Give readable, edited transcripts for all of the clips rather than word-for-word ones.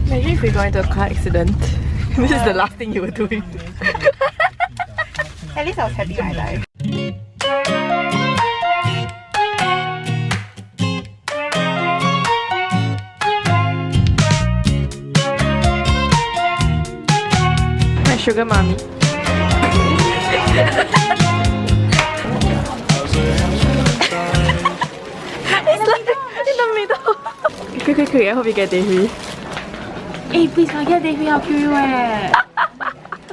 Imagine if we got into a car accident. This is the last thing you were doing. At least I was happy when I died. My sugar mommy. It's like in the middle. Quick, I hope you get Dehui. Hey, please, if I get Dehui, I'll kill you eh.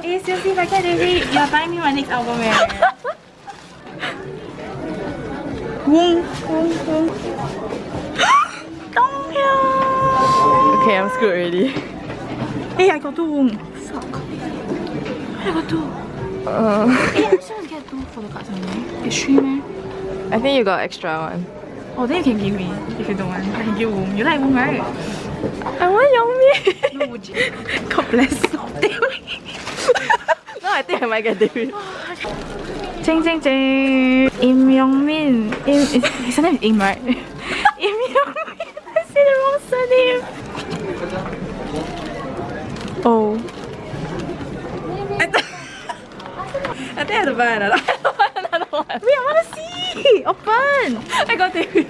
Hey, seriously, if I get Dehui, you're buying me my next album eh. Wong. Okay, I'm screwed already. Hey, I got two Wong. Fuck. I got two. Hey, I'm supposed to get two photocards only. It's 3 man. I think you got extra one. Oh, then you can give me if you don't want. I can give Wong. You like Wong, right? I want Yongmi. No, would you? God bless. No, I think I might get Dehui. Ching. Im Yongmin. His name is Im, right? Im Yongmin. I said the wrong surname. Oh. I think I have to buy another one. Wait, I wanna see! Open! I got Dehui.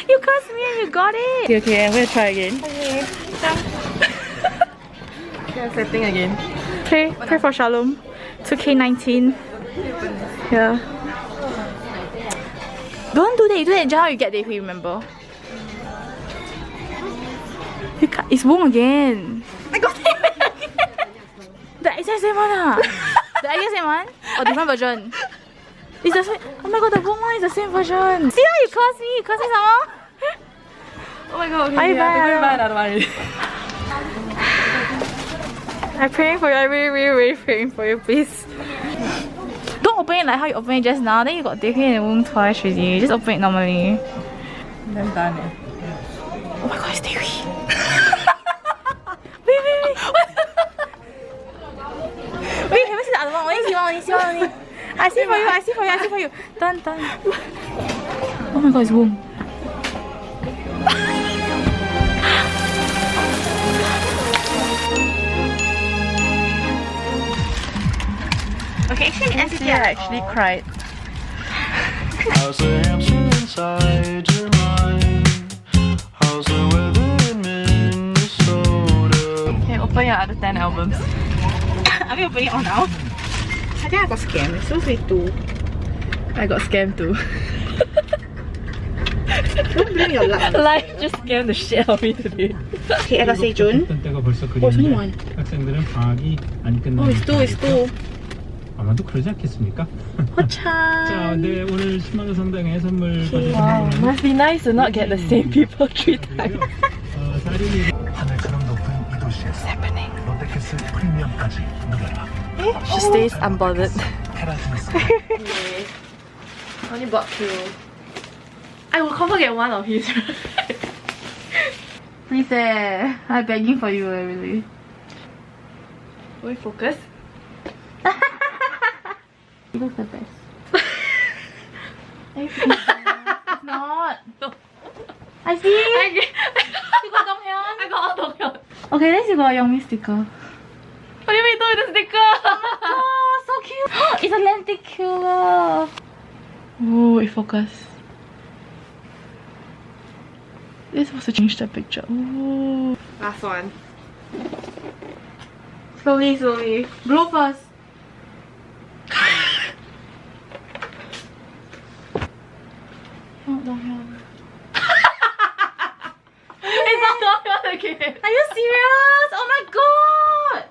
You cursed me and you got it! Okay, I'm gonna try again. Okay. Okay, I'm setting again. Pray for Shalom. 2K19. Yeah. Don't do that. You do that just how you get Dehui, remember? You can't. It's Wong again. I got Dehui again. The exact same one ah. The exact same one? Or different version? It's the same. Oh my god, the Wong one is the same version. See how you curse me? You curse me some more? Oh my god, okay, I'm gonna buy another one already. I'm praying for you. I'm really praying for you, please. Don't open it like how you open it just now. Then you got Dehui and Wong twice already. Just open it normally. I'm done eh. Oh my god, it's Dehui. Wait. Wait, haven't seen the other one. Only see one only. I see for you. Done. Oh my god, it's Wong. Okay, actually, I actually cried. How's the hamster inside your mind? How's the weather in Minnesota? Okay, open your other 10 albums. Are we opening it all now? I think I got scammed. It's supposed to be 2. I got scammed too. Don't blame your luck. Life just scammed the shit out of me today. Okay, I got Sejun. Oh, it's only 1. 학생들은 방학이 안 끝나는 Oh, it's 2. 아마도 그러지 않겠습니까? 호차. 자, 네, 오늘 10만원 상당의 선물 받으신 Wow, 분은 must be nice to not get the same people 3 times. 사륜이 하늘처럼 높은 이 도시에서 롯데캐슬 프리미엄까지 누려라. She stays unbothered. 테라스미스. Only bought 2. I will confirm get one of his. Please, I'm begging for you, really. Will we focus? He looks the best. Are you freaking It's not. No. I see. You got Donghyun. I got all Donghyun. Okay, let's see got Youngmi sticker. What do you mean do with the sticker? Oh, so cute. It's a lenticular. Oh, it focused. This was to change the picture. Ooh. Last one. Slowly. Blow first. Oh, Donghyun. It's not Donghyun again. Are you serious? Oh my god!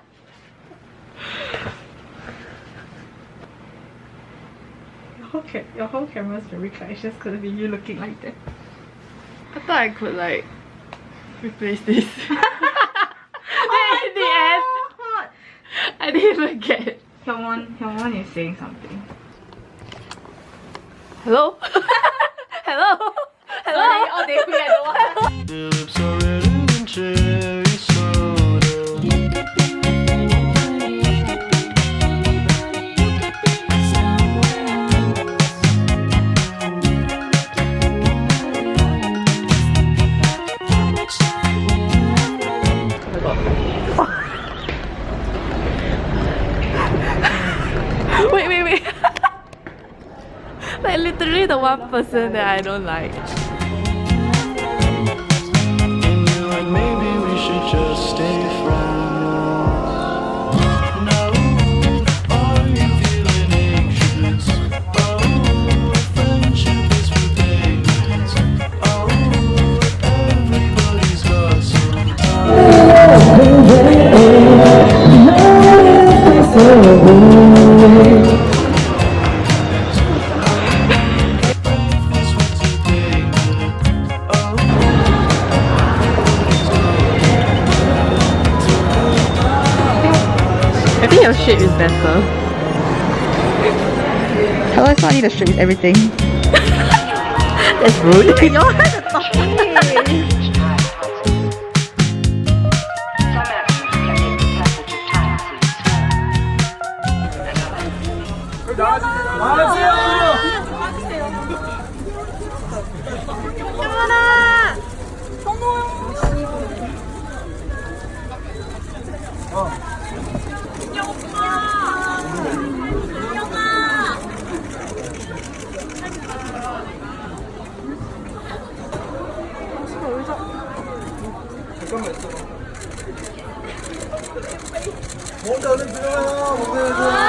Your whole camera's very clear. It's just gonna be you looking like that. I thought I could like replace this. Then in the end, I didn't even get it. Hyungwon is saying something. Hello? Hello? Hello? Sorry, all day we had one. Your lips are red and cherry soda. literally the one person that I don't like. Like maybe we should just stay friends. No, are you feeling anxious? Oh, friendship is for pagans. Oh, everybody's got some I think your shape is better. How is not need a shape is everything? That's rude. Your hand is talking. 먼저 얼른 들어가요.